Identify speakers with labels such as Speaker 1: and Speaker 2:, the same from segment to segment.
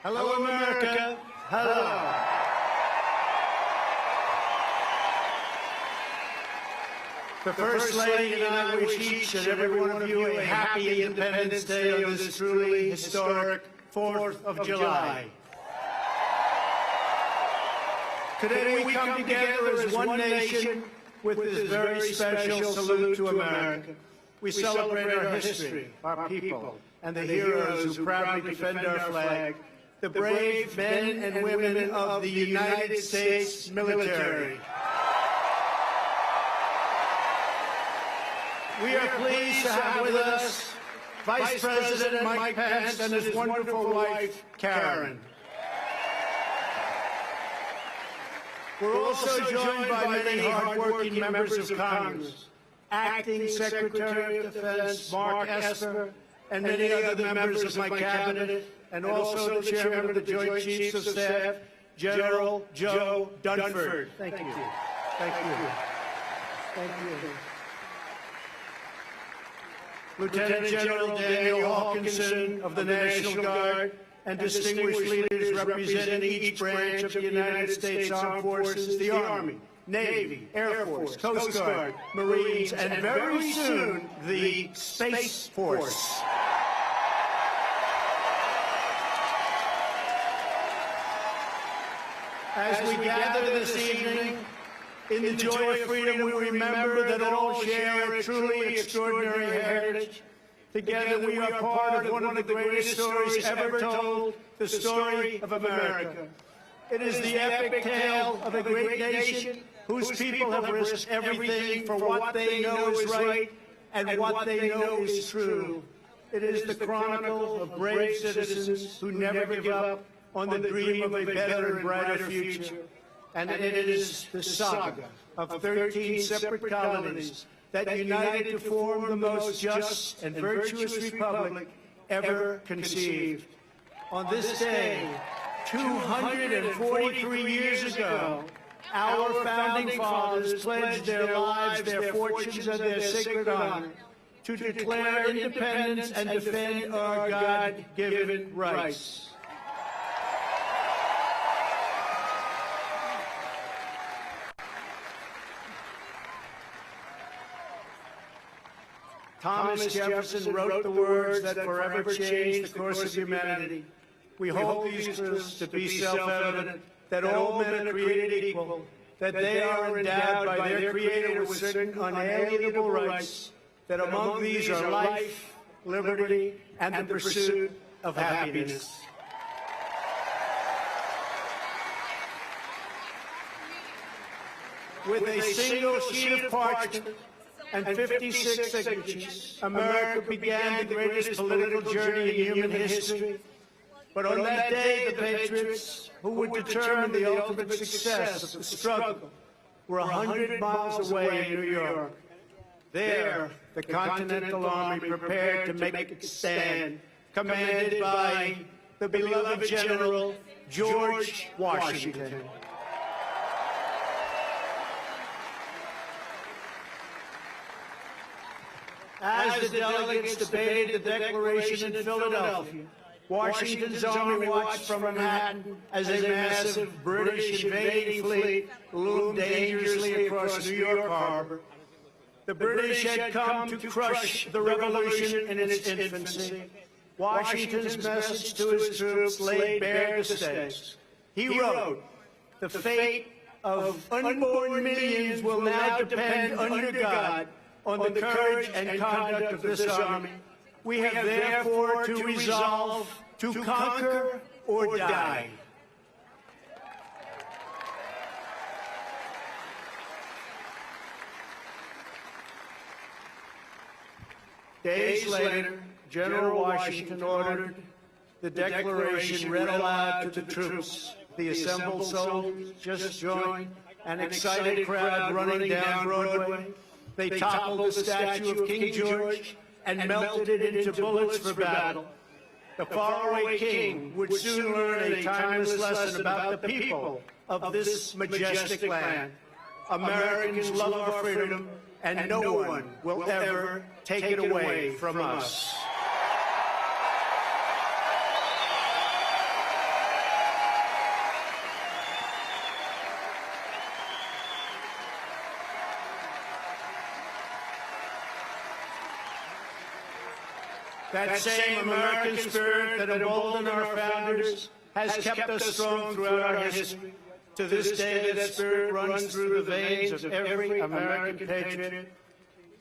Speaker 1: Hello, America. Hello. The First Lady and I wish each and every one of you a happy Independence Day on this truly historic 4th of July. Today we come together as one nation with this very special salute to America. We celebrate our history, our people, and the heroes who proudly defend our flag, the brave men and women of the United States military. We are pleased to have with us Vice President Mike Pence and his wonderful wife, Karen. We're also joined by many hardworking members of Congress, Acting Secretary of Defense Mark Esper, and many other members of my cabinet, and also the Chairman of the Joint Chiefs of Staff, General Joe Dunford. Thank you. Thank you. Thank you. Lieutenant General Daniel Hawkinson of the National Guard, and distinguished leaders representing each branch of the United States Armed Forces, the Army, Navy, Air Force, Coast Guard, Marines, and very soon, the Space Force. As we gather this evening, in the joy of freedom, we remember that all share a truly extraordinary heritage. Together, we are part of one of the greatest stories ever told, the story of America. It is the epic tale of a great nation whose people have risked everything for what they know is right and what they know is true. It is the chronicle of brave citizens who never give up on the dream of a better and brighter future. And it is the saga of 13 separate colonies that united to form the most just and virtuous republic ever conceived. On this day, 243 years ago, our founding fathers pledged their lives, their fortunes, and their sacred honor to declare independence and defend our God-given rights. Thomas Jefferson wrote the words that forever changed the course of humanity. We hold these truths to be self-evident, that all men are created equal, that they are endowed by their Creator with certain unalienable rights, that among these are life, liberty, and the pursuit of happiness. With a single sheet of parchment and 56 signatures, America began the greatest political journey in human history. But on that day, the patriots who would determine the ultimate success of the struggle were 100 miles away in New York. There, the Continental Army prepared to make its stand, commanded by the beloved General George Washington. As the delegates debated the Declaration in Philadelphia, Washington's army watched from Manhattan as a massive British invading fleet loomed dangerously across New York Harbor. The British had come to crush the revolution in its infancy. Washington's message to his troops laid bare the stakes. He wrote, "The fate of unborn millions will now depend under God on the courage and conduct of this army. We have therefore to resolve to conquer or die." Days later, General Washington ordered the Declaration read aloud to the troops. The assembled soldiers just joined an excited crowd running down Broadway. They toppled the statue of King George and melted it into bullets for battle. The faraway king would soon learn a timeless lesson about the people of this majestic land. Americans love our freedom, and no one will ever take it away from us. That same American spirit that emboldened our founders has kept us strong throughout our history. To this day, that spirit runs through the veins of every American patriot.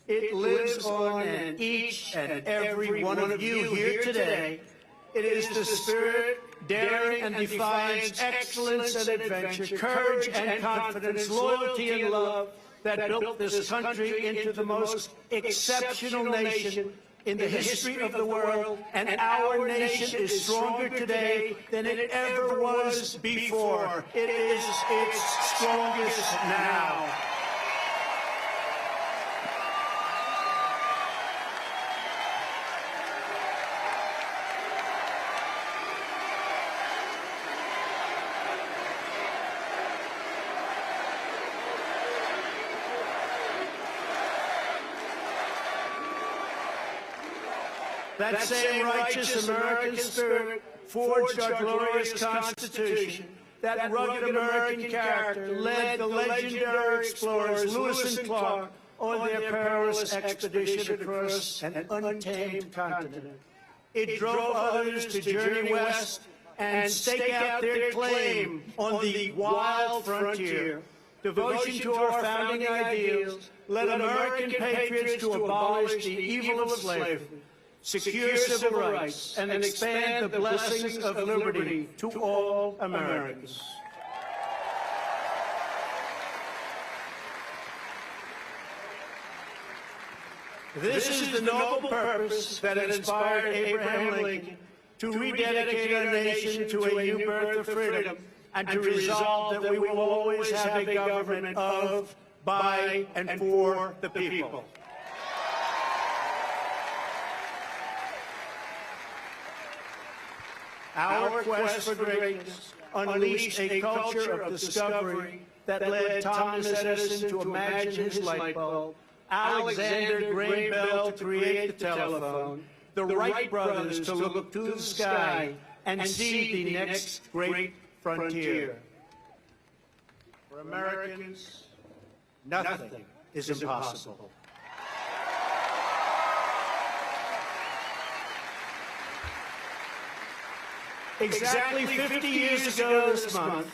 Speaker 1: It lives on in each and every one of you here today. It is the spirit, daring and defiance, excellence and adventure, courage and confidence, loyalty and love that built this country into the most exceptional nation in the history of the world, and our nation is stronger today than it ever was before. It is its strongest now. That same righteous American spirit forged our glorious Constitution. That rugged American character led the legendary explorers Lewis and Clark on their perilous expedition across an untamed continent. It drove others to journey west and stake out their claim on the wild frontier. Devotion to our founding ideals led American patriots to abolish the evil of slavery, secure civil rights, and expand the blessings of liberty to all Americans. This is the noble purpose that inspired Abraham Lincoln to rededicate our nation to a new birth of freedom and to resolve that we will always have a government of, by, and for the people. Our quest for greatness unleashed a culture of discovery that led Thomas Edison to imagine his light bulb, Alexander Graham Bell to create the telephone, the Wright brothers to look to the sky and see the next great frontier. For Americans, nothing is impossible. Exactly 50 years ago this month,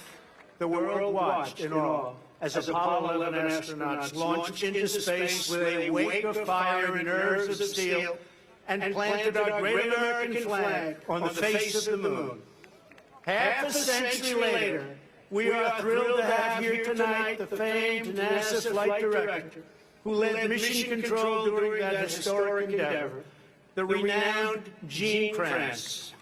Speaker 1: the world watched in awe as Apollo 11 astronauts launched into space with a wake of fire and nerves of steel and planted our great American flag on the face of the moon. Half a century later, we are thrilled to have here tonight the famed NASA flight director who led mission control during that historic endeavor, the renowned Gene Kranz.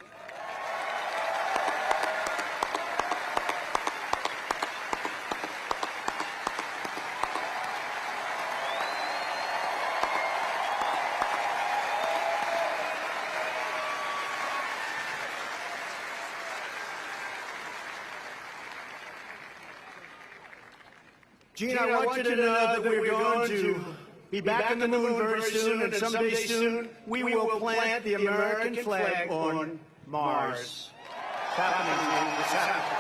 Speaker 1: Gene, I want you to know that we're going to be back on the moon very soon, and someday soon we will plant the American flag on Mars. It's happening, Gene. It's happening.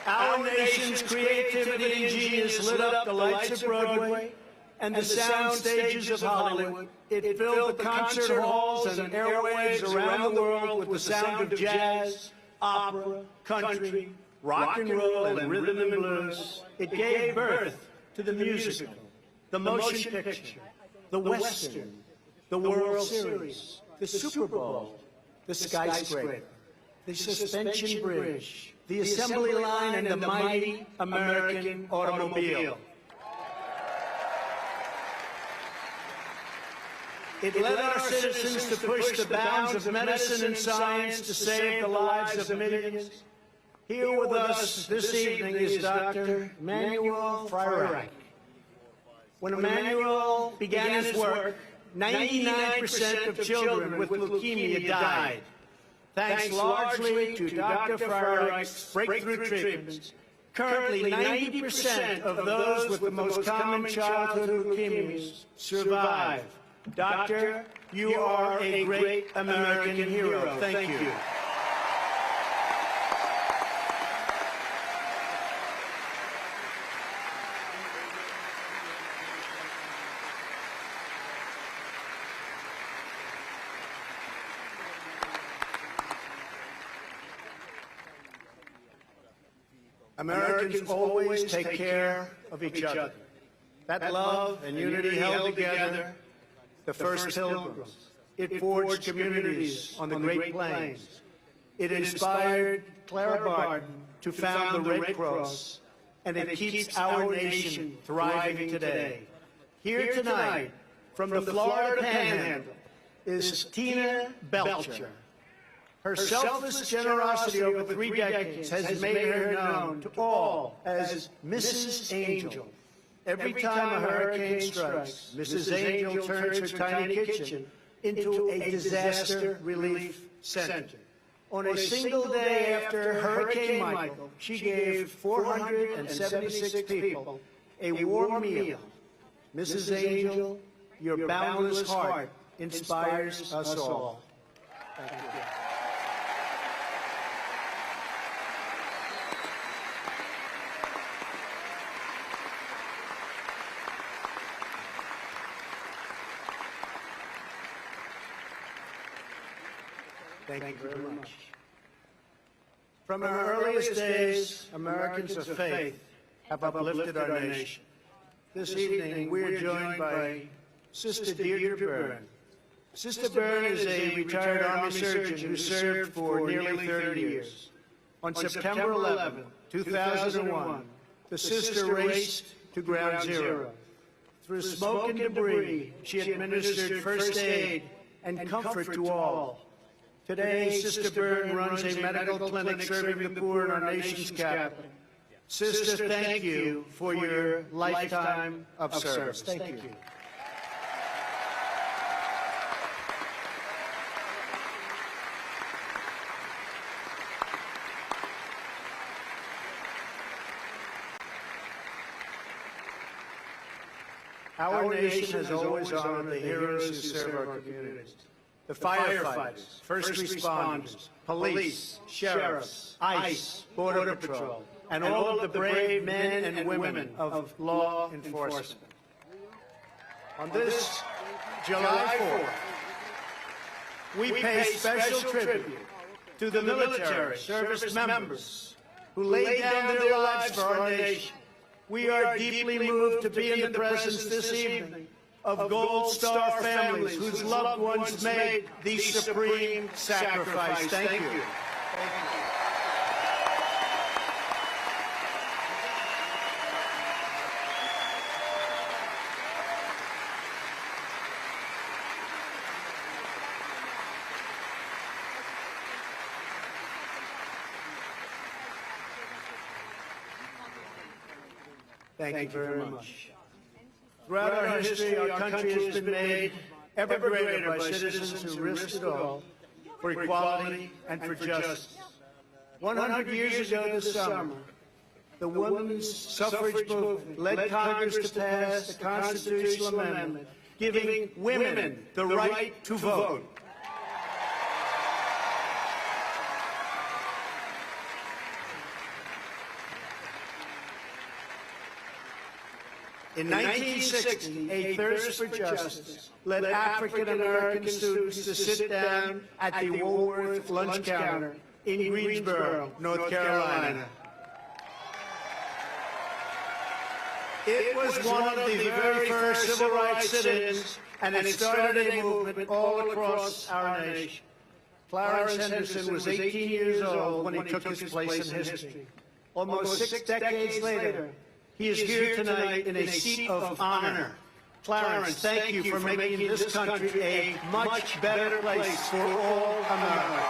Speaker 1: Our nation's creativity and genius lit up the lights of Broadway and the sound stages of Hollywood. It filled the concert halls and airwaves around the world with the sound of jazz, opera, country, rock and roll, and rhythm and blues. It gave birth to the musical, the motion picture, the western, the World Series, the Super Bowl, the skyscraper, the suspension bridge, the assembly line, and the mighty American automobile. It led our citizens to push the bounds of medicine and science to save the lives of millions. Here with us this evening is Dr. Emanuel Fryreich. When Emanuel began his work, 99% of children with leukemia died. Thanks largely to Dr. Fryreich's breakthrough treatments, currently 90% of those with the most common childhood leukemias survive. Doctor, you are a great American hero. Thank you. Americans always take care of each other. That love and unity held together the first pilgrims. It forged communities on the Great Plains. It inspired Clara Barton to found the Red Cross, and it keeps our nation thriving today. Here tonight, from the Florida Panhandle, is Tina Belcher. Her selfless generosity over 3 decades has made her known to all as Mrs. Angel. Every time a hurricane strikes, Mrs. Angel turns her tiny kitchen into a disaster relief center. On a single day after Hurricane Michael, she gave 476 people a warm meal. Mrs. Angel, your boundless heart inspires us all. Thank you. Thank you very much. From our earliest days, Americans of faith have uplifted our nation. This evening, we are joined by Sister Deirdre Byrne. Sister Byrne is a retired Army surgeon who served for nearly 30 years. On September 11, 2001, the sister raced to Ground Zero. Through smoke and debris, she administered first aid and comfort to all. Today, Sister Byrne runs a medical clinic serving the poor in our nation's capital. Sister, thank you for your lifetime of service. Thank you. Our nation has always honored the heroes who serve our communities. The firefighters, first responders, police, sheriffs, ICE, Border Patrol, and all of the brave men and women of law enforcement. On this July 4th, we pay special tribute to the military service members who laid down their lives for our nation. We are deeply moved to be in the presence this evening of Gold Star families whose loved ones made the supreme sacrifice. Thank you. Thank you. Thank you very much. Throughout our history, our country has been made ever greater by citizens who risked it all for equality and for justice. 100 years ago this summer, the women's suffrage movement led Congress to pass the constitutional amendment giving women the right to vote. In 1960, a thirst for justice led African-American students to sit down at the Woolworth lunch counter in Greensboro, North Carolina. It was one of the very first civil rights sit-ins, and it started a movement all across our nation. Clarence Henderson was 18 years old when he took his place in history. Almost 6 decades later, he is here tonight in a seat of honor. Clarence, thank you for making this country a much better place for all Americans.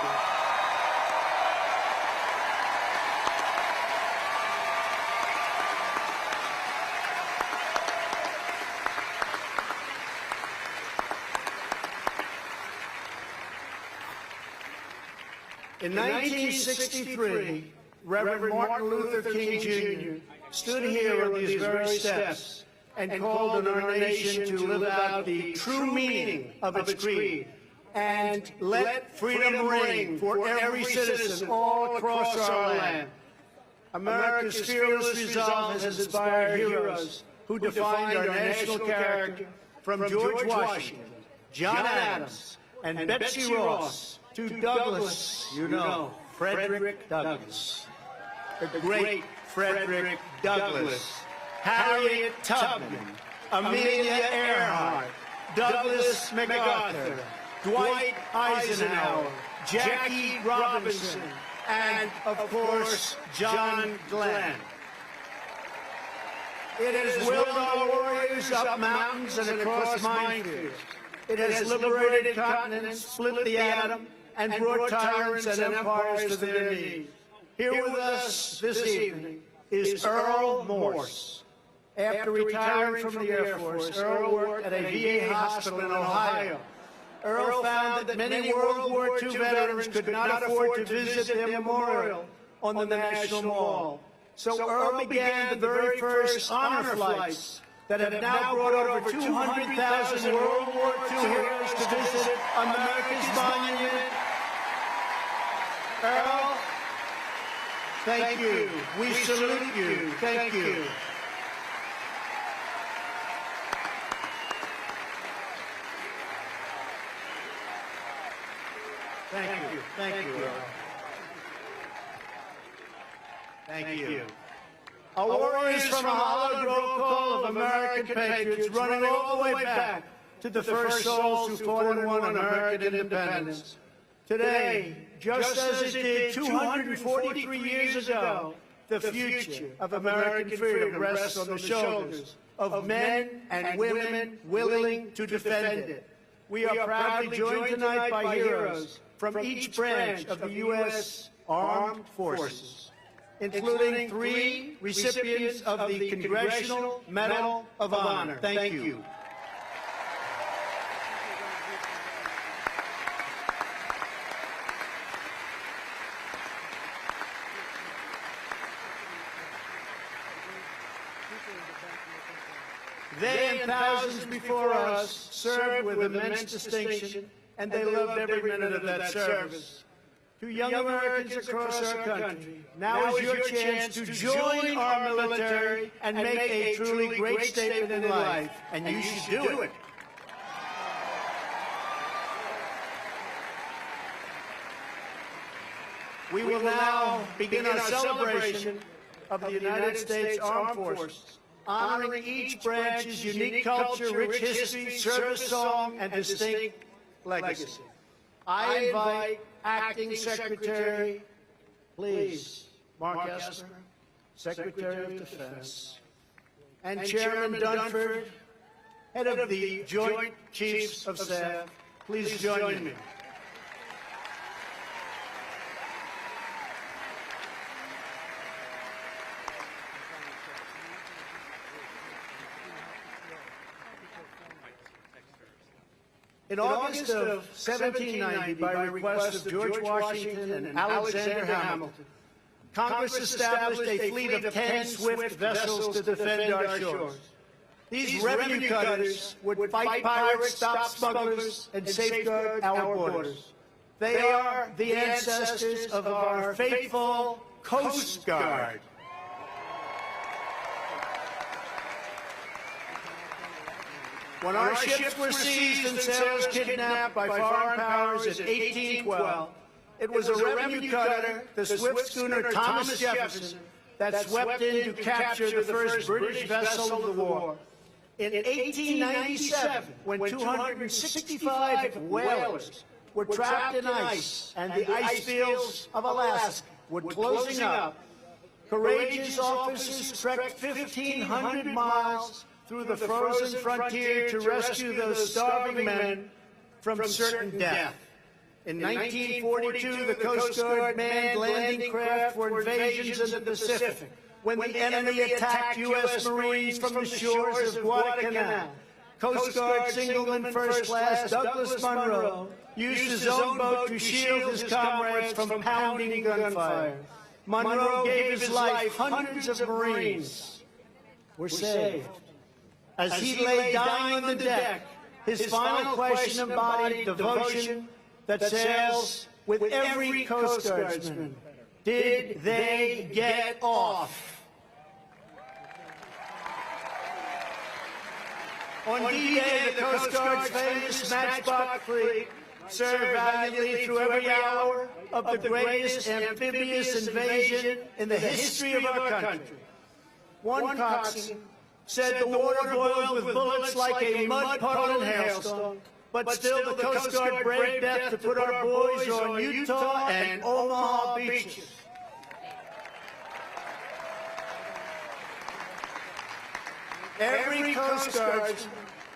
Speaker 1: In 1963, Reverend Martin Luther King Jr. stood here on these very steps and called on our nation to live out the true meaning of its creed and let freedom ring for every citizen all across our land. America's fearless resolve has inspired heroes who defined our national character, from George Washington, John Adams, and Betsy Ross to Douglas, Frederick Douglass. The great Frederick Douglass, Harriet Tubman, Amelia Earhart, Douglas MacArthur, Dwight Eisenhower, Jackie Robinson, and, of course, John Glenn. It has willed our warriors up mountains and across minefields. It has liberated continents, split the atom, and brought tyrants and empires to their knees. Here with us this evening is Earl Morse. After retiring from the Air Force, Earl worked at a VA hospital in Ohio. Earl found that many World War II veterans could not afford to visit their memorial on the National Mall. So Earl began the very first honor flights that have now brought over 200,000 World War II heroes to visit America's monument. Earl, thank you. We salute you. Thank you. Thank you. Thank you, Earl. Thank you. Our warriors from a hallowed roll call of American patriots running all the way back to the first souls who fought and won American independence. Today, just as it did 243 years ago, the future of American freedom rests on the shoulders of men and women willing to defend it. We are proudly joined tonight by heroes from each branch of the U.S. Armed Forces, including 3 recipients of the Congressional Medal of Honor. Thank you. They and thousands before us served with immense distinction, and they loved every minute of that service. To young Americans across our country, now is your chance to join our military and make a truly great statement in life, and you should do it. We will now begin our celebration of the United States Armed Forces, honoring each branch's unique culture, rich history, service song, and distinct legacy. I invite Acting Secretary, please, Mark Esper, Secretary of Defense, and Chairman Dunford, head of the Joint Chiefs of Staff, please join me. In August of 1790, by request of George Washington and Alexander Hamilton, Congress established a fleet of 10 swift vessels to defend our shores. These revenue cutters would fight pirates, stop smugglers, and safeguard our borders. They are the ancestors of our faithful Coast Guard. When our ships were seized and sailors kidnapped by foreign powers in 1812, it was a revenue cutter, the swift schooner Thomas Jefferson, that swept in to capture the first British vessel of the war. In 1897, when 265 whalers were trapped in ice and the ice fields of Alaska were closing up, courageous officers trekked 1,500 miles through the frozen frontier to rescue those starving men from certain death. In 1942, the Coast Guard manned landing craft for invasions in the Pacific, when the enemy attacked U.S. Marines from the shores of Guadalcanal. Coast Guard Signalman First Class Douglas Munro used his own boat to shield his comrades from pounding gunfire. Munro gave his life. Hundreds of Marines were saved. As he lay dying on the deck, his final question embodied devotion that sails with every Coast Guardsman. Did they get off? On D-Day, the Coast Guard's famous Matchbox fleet served valiantly through every hour of the greatest amphibious invasion in the history of our country. One coxswain said the water boiled with bullets like a mud puddle in hailstorm, but still the Coast Guard braved death to put our boys on Utah and Omaha beaches. Every Coast Guard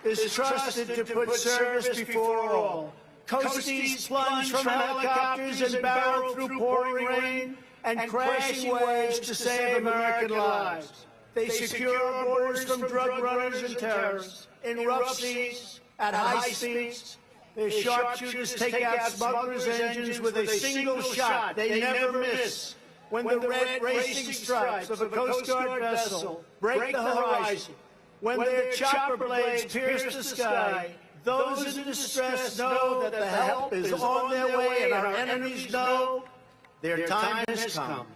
Speaker 1: is trusted to put service before all. Coasties plunge from helicopters and barrel through pouring rain and crashing waves to save American lives. They secure our borders from drug runners and terrorists in rough seas, at high speeds. Their sharpshooters take out smugglers' engines with a single shot. They never miss. When the red racing stripes of a Coast Guard vessel break the horizon, when their chopper blades pierce the sky, those in distress know that the help is on their way, and our enemies know their time has come.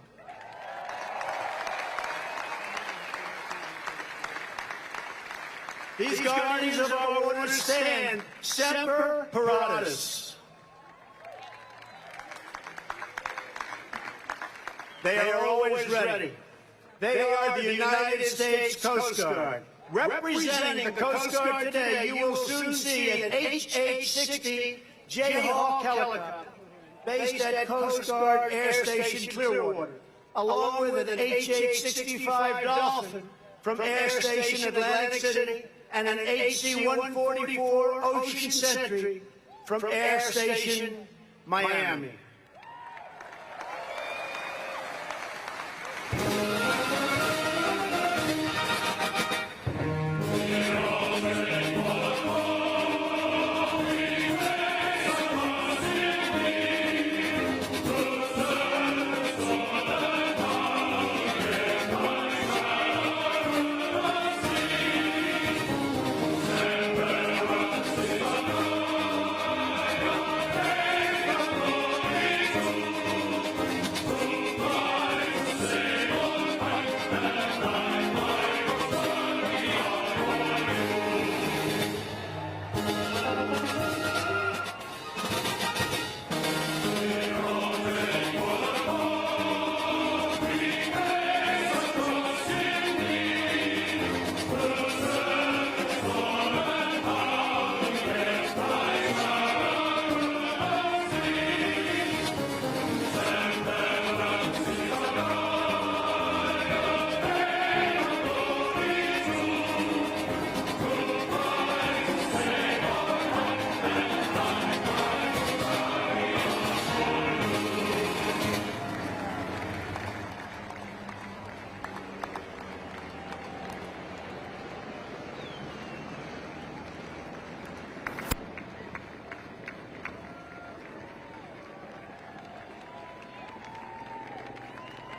Speaker 1: These guardians of our waters stand semper paratus. They are always ready. They are the United States Coast Guard. Representing the Coast Guard today, you will soon see an HH-60 Jayhawk helicopter based at Coast Guard Air Station Clearwater, along with an HH-65 Dolphin from Air Station Atlantic City and an HC-144 Ocean Sentry from Air Station Miami.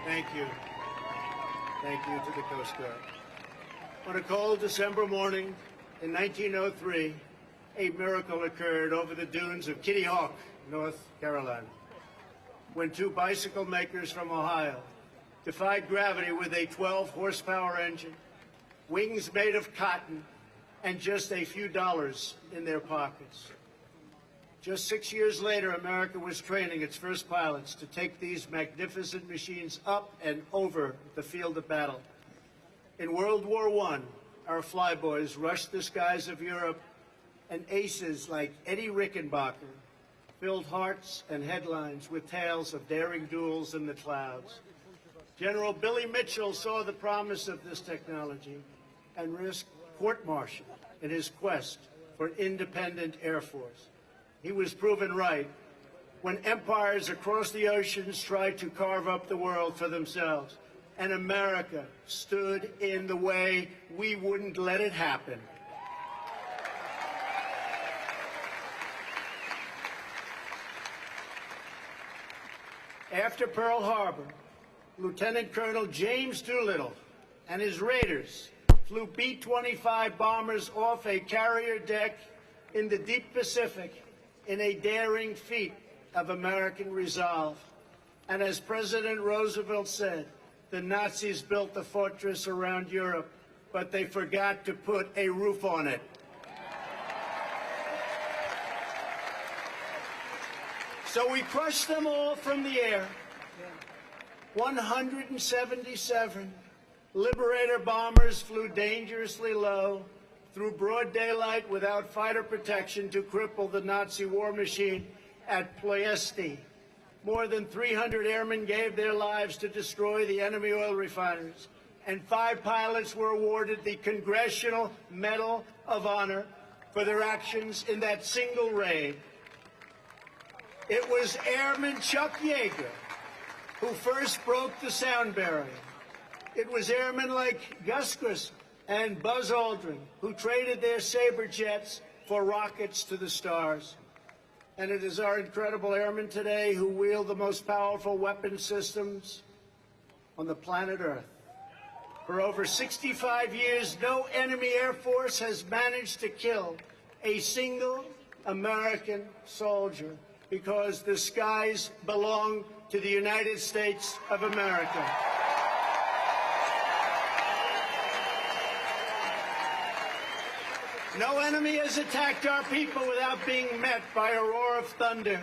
Speaker 1: Thank you. Thank you to the Coast Guard. On a cold December morning in 1903, a miracle occurred over the dunes of Kitty Hawk, North Carolina, when two bicycle makers from Ohio defied gravity with a 12-horsepower engine, wings made of cotton, and just a few dollars in their pockets. Just 6 years later, America was training its first pilots to take these magnificent machines up and over the field of battle. In World War I, our flyboys rushed the skies of Europe, and aces like Eddie Rickenbacker filled hearts and headlines with tales of daring duels in the clouds. General Billy Mitchell saw the promise of this technology and risked court-martial in his quest for an independent Air Force. He was proven right when empires across the oceans tried to carve up the world for themselves, and America stood in the way. We wouldn't let it happen. After Pearl Harbor, Lieutenant Colonel James Doolittle and his raiders flew B-25 bombers off a carrier deck in the deep Pacific in a daring feat of American resolve. And as President Roosevelt said, the Nazis built a fortress around Europe, but they forgot to put a roof on it. So we crushed them all from the air. 177 Liberator bombers flew dangerously low through broad daylight without fighter protection to cripple the Nazi war machine at Ploiesti. More than 300 airmen gave their lives to destroy the enemy oil refineries, and 5 pilots were awarded the Congressional Medal of Honor for their actions in that single raid. It was Airman Chuck Yeager who first broke the sound barrier. It was airmen like Gus Grissom and Buzz Aldrin who traded their Sabre jets for rockets to the stars. And it is our incredible airmen today who wield the most powerful weapon systems on the planet Earth. For over 65 years, no enemy air force has managed to kill a single American soldier because the skies belong to the United States of America. No enemy has attacked our people without being met by a roar of thunder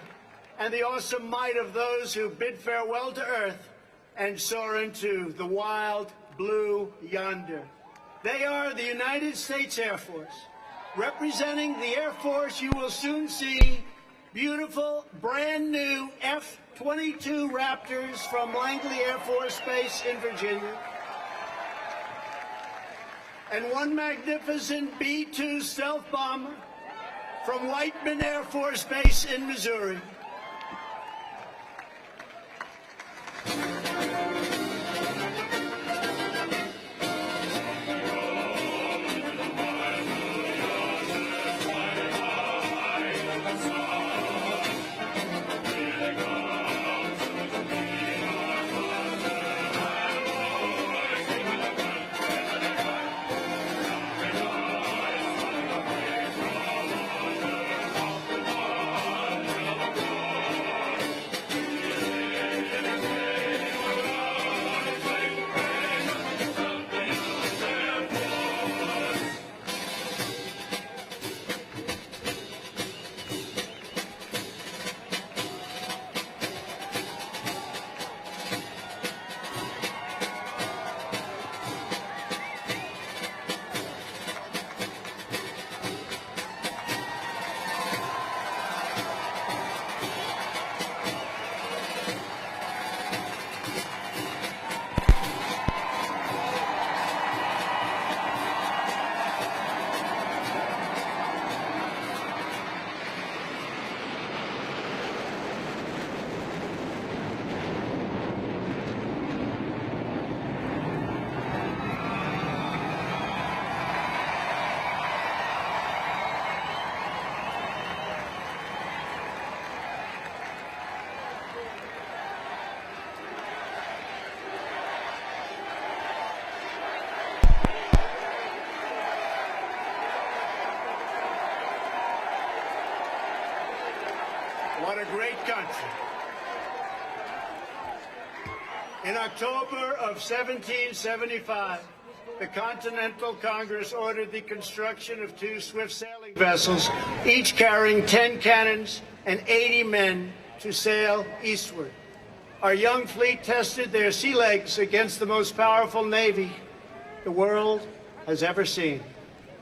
Speaker 1: and the awesome might of those who bid farewell to earth and soar into the wild blue yonder. They are the United States Air Force. Representing the Air Force, you will soon see beautiful, brand new F-22 Raptors from Langley Air Force Base in Virginia, and one magnificent B-2 stealth bomber from Whiteman Air Force Base in Missouri. What a great country. In October of 1775, the Continental Congress ordered the construction of 2 swift sailing vessels, each carrying 10 cannons and 80 men to sail eastward. Our young fleet tested their sea legs against the most powerful navy the world has ever seen.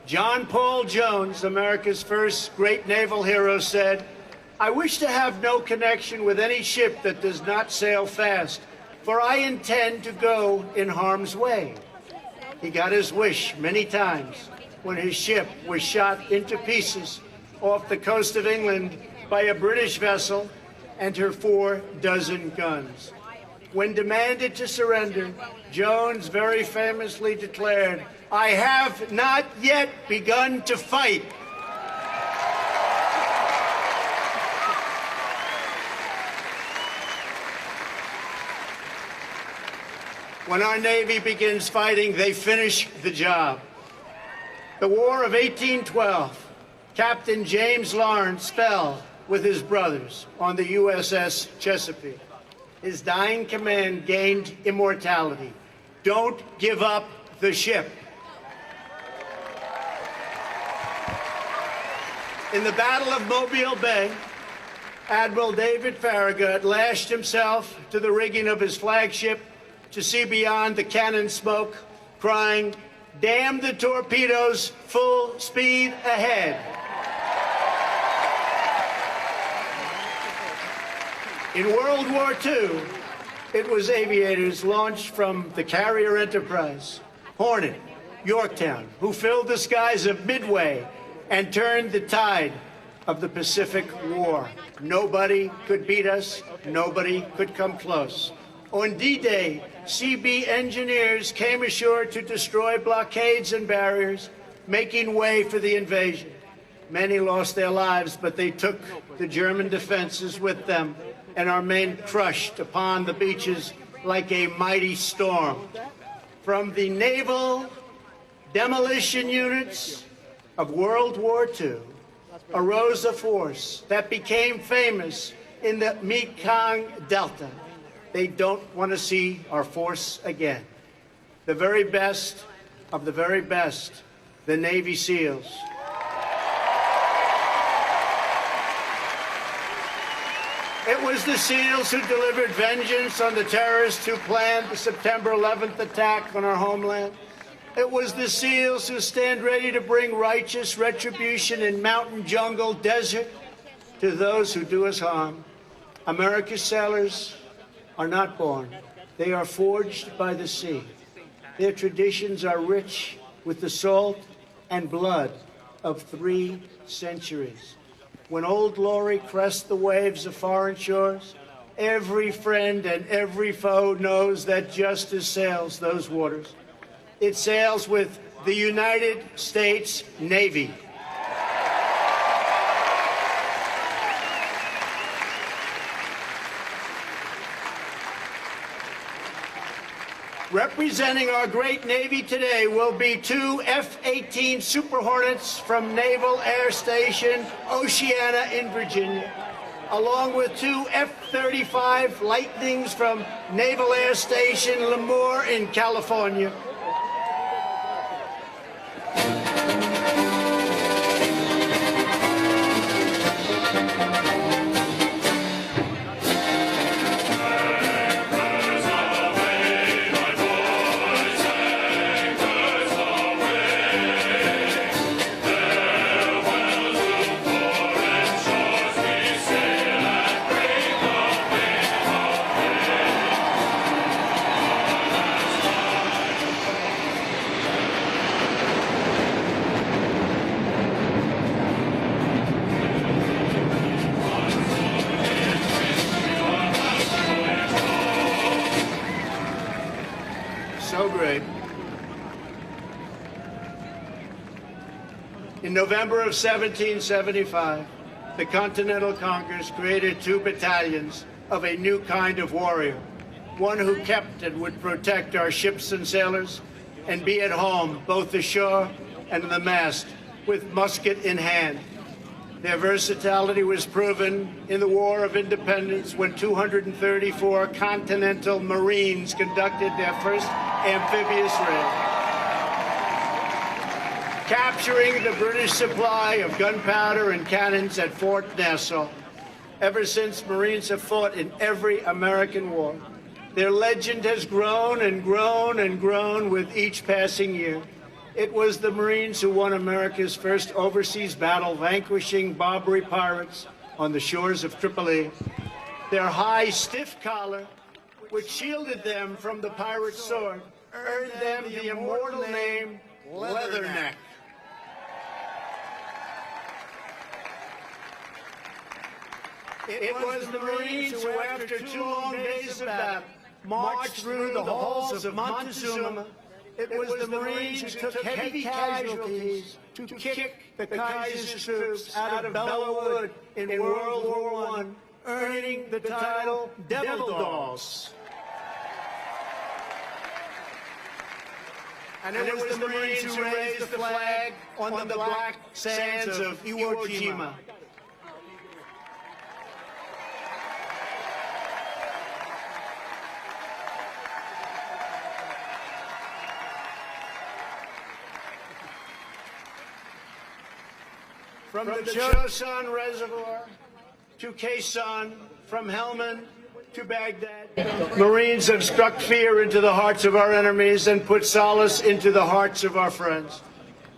Speaker 1: John Paul Jones, America's first great naval hero, said, "I wish to have no connection with any ship that does not sail fast, for I intend to go in harm's way." He got his wish many times when his ship was shot into pieces off the coast of England by a British vessel and her 4 dozen guns. When demanded to surrender, Jones very famously declared, "I have not yet begun to fight." When our Navy begins fighting, they finish the job. The War of 1812, Captain James Lawrence fell with his brothers on the USS Chesapeake. His dying command gained immortality. Don't give up the ship. In the Battle of Mobile Bay, Admiral David Farragut lashed himself to the rigging of his flagship to see beyond the cannon smoke, crying, "Damn the torpedoes, full speed ahead." In World War II, it was aviators launched from the carrier Enterprise, Hornet, Yorktown, who filled the skies of Midway and turned the tide of the Pacific War. Nobody could beat us. Nobody could come close. On D-Day, CB engineers came ashore to destroy blockades and barriers, making way for the invasion. Many lost their lives, but they took the German defenses with them, and our men crushed upon the beaches like a mighty storm. From the naval demolition units of World War II arose a force that became famous in the Mekong Delta. They don't want to see our force again. The very best of the very best, the Navy SEALs. It was the SEALs who delivered vengeance on the terrorists who planned the September 11th attack on our homeland. It was the SEALs who stand ready to bring righteous retribution in mountain, jungle, desert to those who do us harm. America's sailors are not born. They are forged by the sea. Their traditions are rich with the salt and blood of 3 centuries. When Old Glory crests the waves of foreign shores, every friend and every foe knows that justice sails those waters. It sails with the United States Navy. Representing our great Navy today will be 2 F-18 Super Hornets from Naval Air Station Oceana in Virginia, along with 2 F-35 Lightnings from Naval Air Station Lemoore in California. So great. In November of 1775, the Continental Congress created 2 battalions of a new kind of warrior, one who kept and would protect our ships and sailors and be at home, both ashore and in the mast, with musket in hand. Their versatility was proven in the War of Independence when 234 Continental Marines conducted their first amphibious raid, capturing the British supply of gunpowder and cannons at Fort Nassau. Ever since, Marines have fought in every American war. Their legend has grown and grown and grown with each passing year. It was the Marines who won America's first overseas battle, vanquishing Barbary pirates on the shores of Tripoli. Their high, stiff collar, which shielded them from the pirate's sword, earned them the immortal name Leatherneck. It was the Marines who, after 2 long days of battle, marched through the halls of Montezuma. It was the Marines who took heavy casualties to kick the Kaiser's troops out of Belleau Wood in World War I, earning the title Devil Dogs. And it was the Marines who raised the flag on the black sands of Iwo Jima. From the Chosun Reservoir to Quezon, from Helmand to Baghdad. Marines have struck fear into the hearts of our enemies and put solace into the hearts of our friends.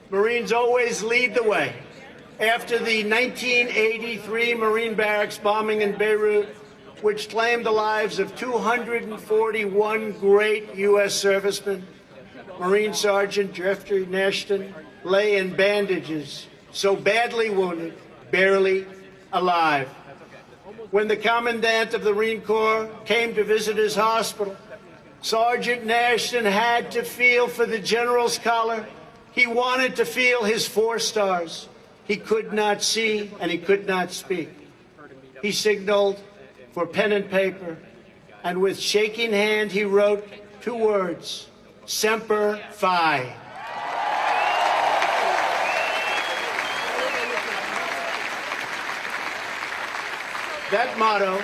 Speaker 1: Marines always lead the way. After the 1983 Marine barracks bombing in Beirut, which claimed the lives of 241 great U.S. servicemen, Marine Sergeant Jeffrey Nashton lay in bandages, so badly wounded, barely alive. When the Commandant of the Marine Corps came to visit his hospital, Sergeant Nashton had to feel for the general's collar. He wanted to feel his 4 stars. He could not see and he could not speak. He signaled for pen and paper, and with shaking hand he wrote 2 words, Semper Fi. That motto,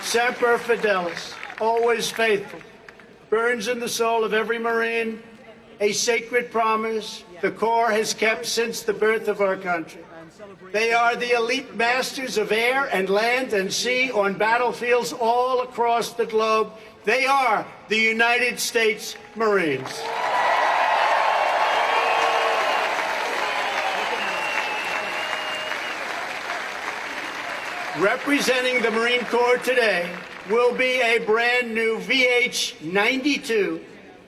Speaker 1: Semper Fidelis, always faithful, burns in the soul of every Marine, a sacred promise the Corps has kept since the birth of our country. They are the elite masters of air and land and sea on battlefields all across the globe. They are the United States Marines. Representing the Marine Corps today will be a brand new VH-92,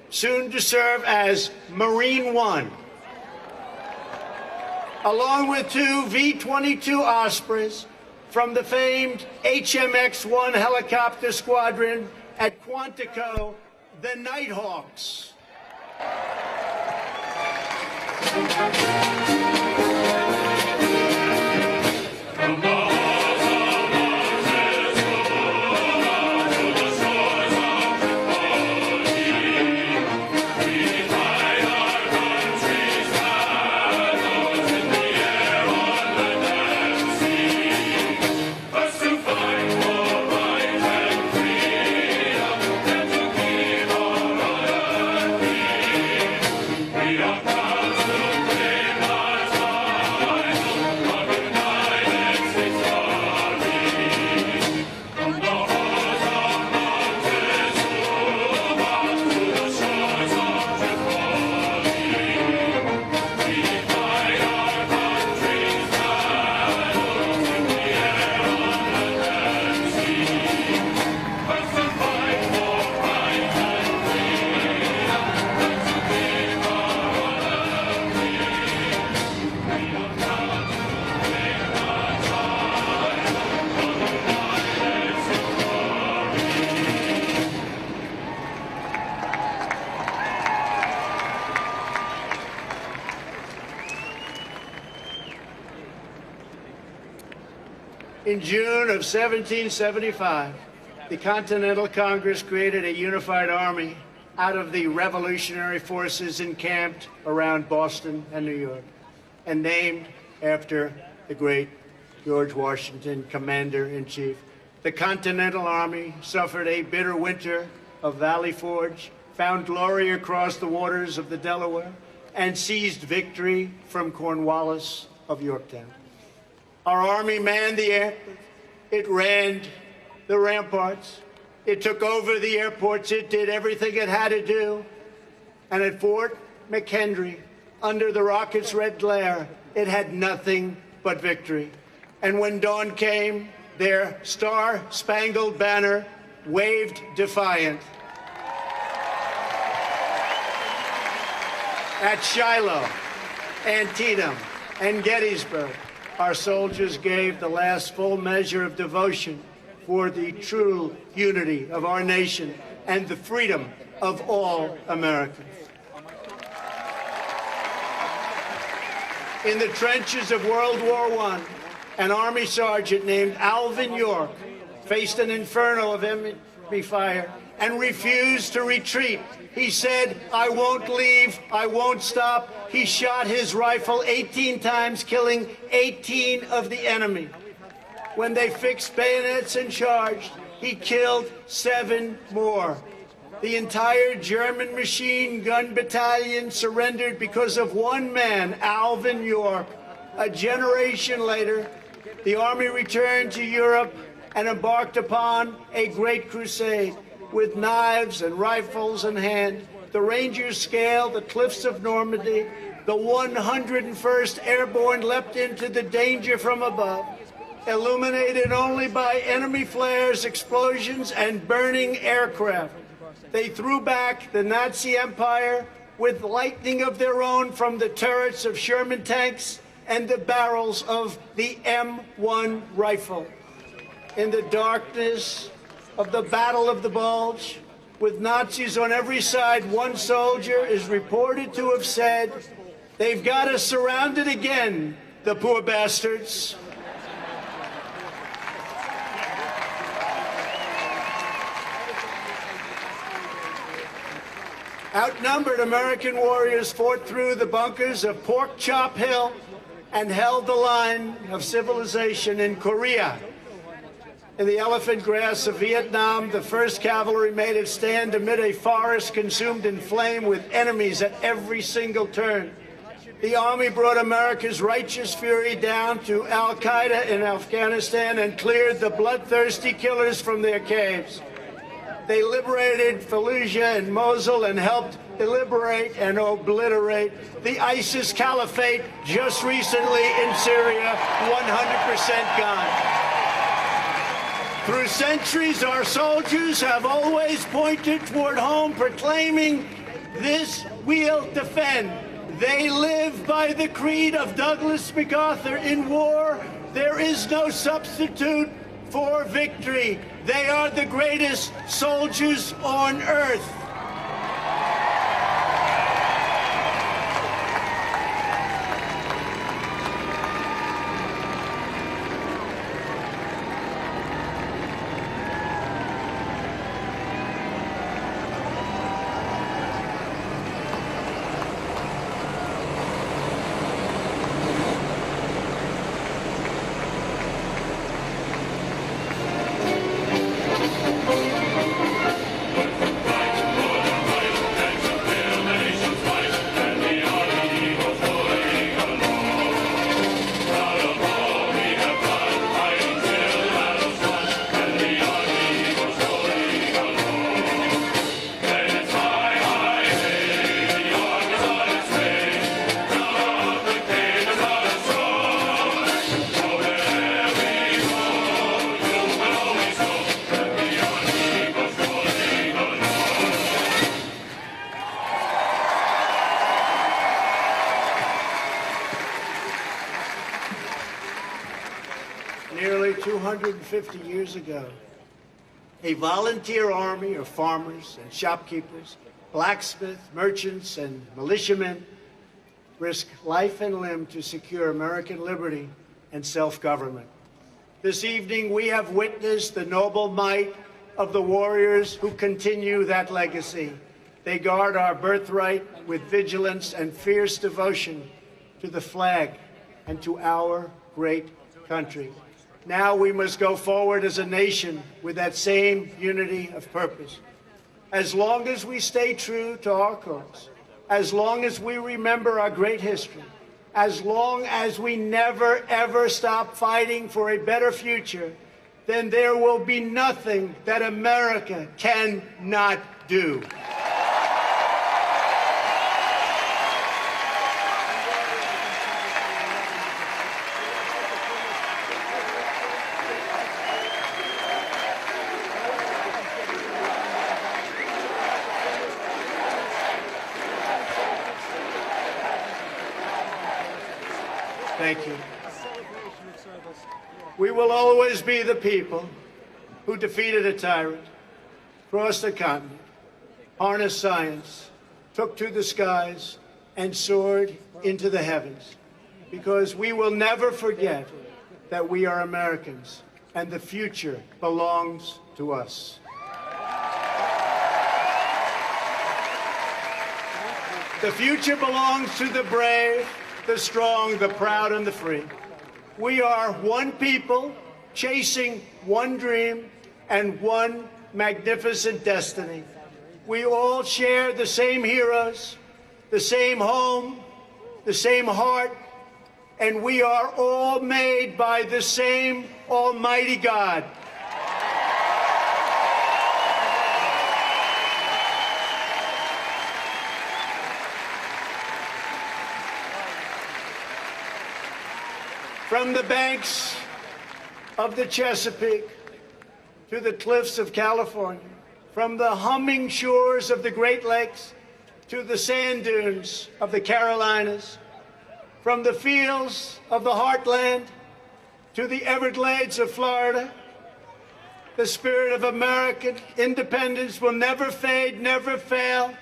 Speaker 1: soon to serve as Marine One, along with 2 V-22 Ospreys from the famed HMX-1 helicopter squadron at Quantico, the Nighthawks. In June of 1775, the Continental Congress created a unified army out of the revolutionary forces encamped around Boston and New York, and named after the great George Washington, Commander-in-Chief. The Continental Army suffered a bitter winter of Valley Forge, found glory across the waters of the Delaware, and seized victory from Cornwallis of Yorktown. Our Army manned the air, it ran the ramparts, it took over the airports, it did everything it had to do. And at Fort McHenry, under the rocket's red glare, it had nothing but victory. And when dawn came, their star-spangled banner waved defiant. At Shiloh, Antietam, and Gettysburg, our soldiers gave the last full measure of devotion for the true unity of our nation and the freedom of all Americans. In the trenches of World War I, an Army sergeant named Alvin York faced an inferno of enemy fire and refused to retreat. He said, "I won't leave, I won't stop." He shot his rifle 18 times, killing 18 of the enemy. When they fixed bayonets and charged, he killed 7 more. The entire German machine gun battalion surrendered because of one man, Alvin York. A generation later, the Army returned to Europe and embarked upon a great crusade. With knives and rifles in hand, the Rangers scaled the cliffs of Normandy. The 101st Airborne leapt into the danger from above, illuminated only by enemy flares, explosions, and burning aircraft. They threw back the Nazi Empire with lightning of their own from the turrets of Sherman tanks and the barrels of the M1 rifle. In the darkness of the Battle of the Bulge, with Nazis on every side, one soldier is reported to have said, "They've got us surrounded again, the poor bastards." Outnumbered, American warriors fought through the bunkers of Pork Chop Hill and held the line of civilization in Korea. In the elephant grass of Vietnam, the 1st Cavalry made its stand amid a forest consumed in flame with enemies at every single turn. The Army brought America's righteous fury down to Al-Qaeda in Afghanistan and cleared the bloodthirsty killers from their caves. They liberated Fallujah and Mosul and helped liberate and obliterate the ISIS caliphate just recently in Syria, 100% gone. Through centuries, our soldiers have always pointed toward home, proclaiming, "This we'll defend." They live by the creed of Douglas MacArthur: "In war, there is no substitute for victory." They are the greatest soldiers on earth. Nearly 250 years ago, a volunteer army of farmers and shopkeepers, blacksmiths, merchants, and militiamen risked life and limb to secure American liberty and self-government. This evening, we have witnessed the noble might of the warriors who continue that legacy. They guard our birthright with vigilance and fierce devotion to the flag and to our great country. Now we must go forward as a nation with that same unity of purpose. As long as we stay true to our cause, as long as we remember our great history, as long as we never, ever stop fighting for a better future, then there will be nothing that America cannot do. Thank you. We will always be the people who defeated a tyrant, crossed the continent, harnessed science, took to the skies, and soared into the heavens. Because we will never forget that we are Americans, and the future belongs to us. The future belongs to the brave, the strong, the proud, and the free. We are one people chasing one dream and one magnificent destiny. We all share the same heroes, the same home, the same heart, and we are all made by the same Almighty God. From the banks of the Chesapeake to the cliffs of California, from the humming shores of the Great Lakes to the sand dunes of the Carolinas, from the fields of the heartland to the Everglades of Florida, the spirit of American independence will never fade, never fail,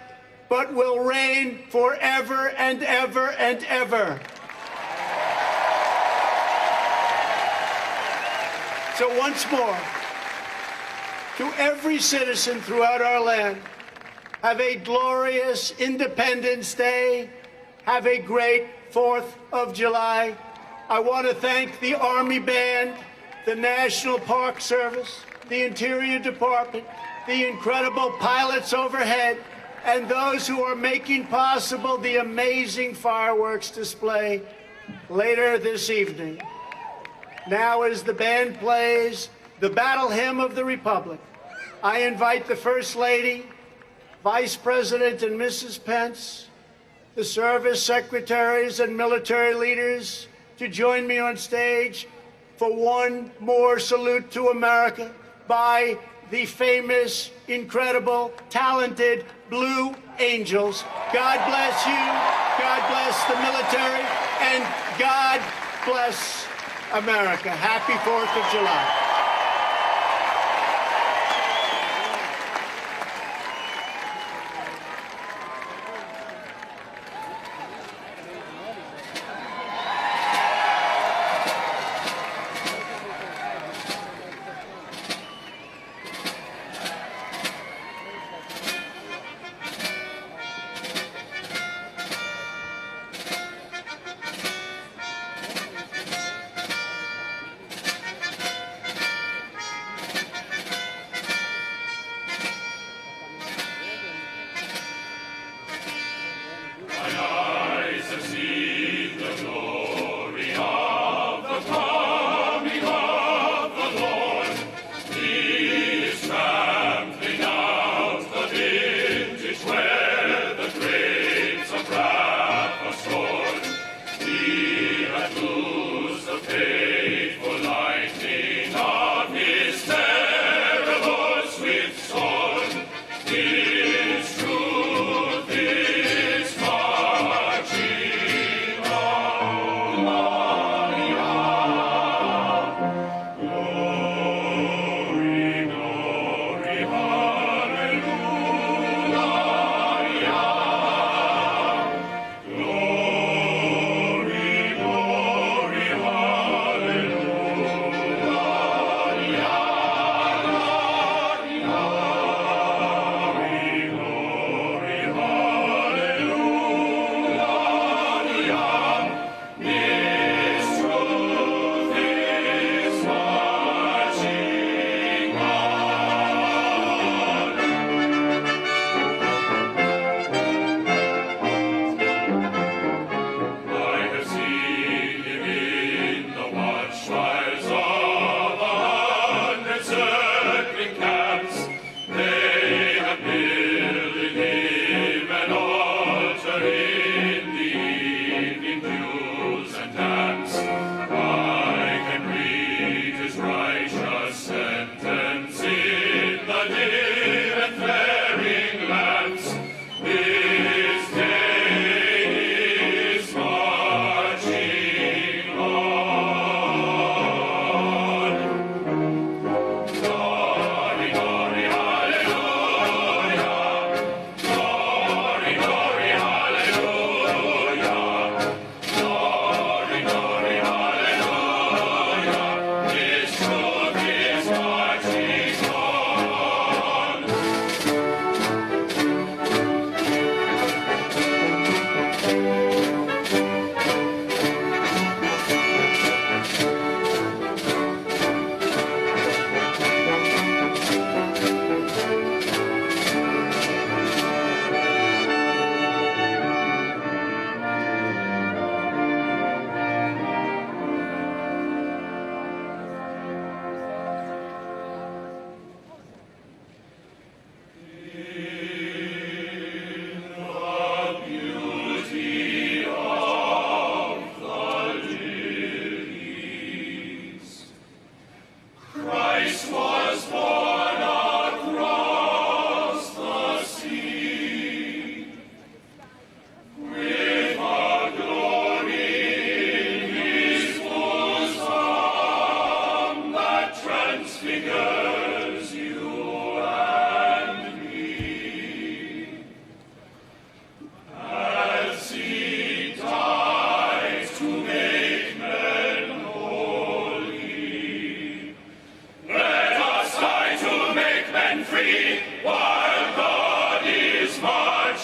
Speaker 1: but will reign forever and ever and ever. So once more, to every citizen throughout our land, have a glorious Independence Day. Have a great 4th of July. I want to thank the Army Band, the National Park Service, the Interior Department, the incredible pilots overhead, and those who are making possible the amazing fireworks display later this evening. Now, as the band plays the Battle Hymn of the Republic, I invite the First Lady, Vice President and Mrs. Pence, the service secretaries and military leaders to join me on stage for one more salute to America by the famous, incredible, talented Blue Angels. God bless you, God bless the military, and God bless America. Happy 4th of July.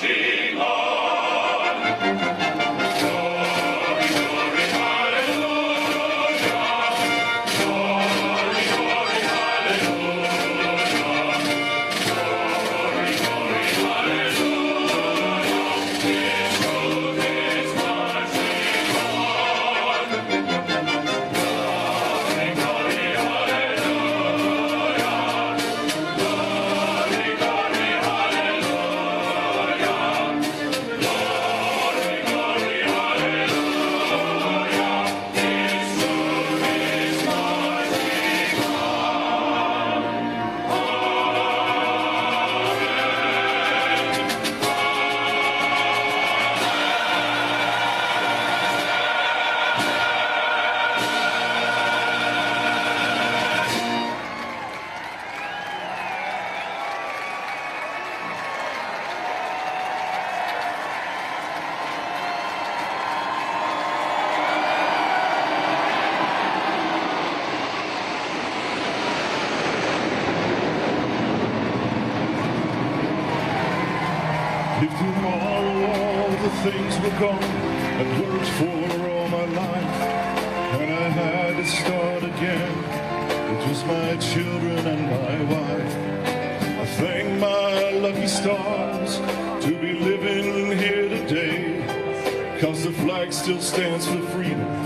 Speaker 2: marching on. Glory, glory, hallelujah. Glory, glory, hallelujah. Glory, glory, hallelujah. His truth is marching on. Glory, glory, hallelujah. Glory, glory, hallelujah. Glory, glory, hallelujah. His truth is marching
Speaker 3: If tomorrow all the things were gone and worked for all my life, and I had to start again with just my children and my wife, I thank my lucky stars to be living here today, 'cause the flag still stands for freedom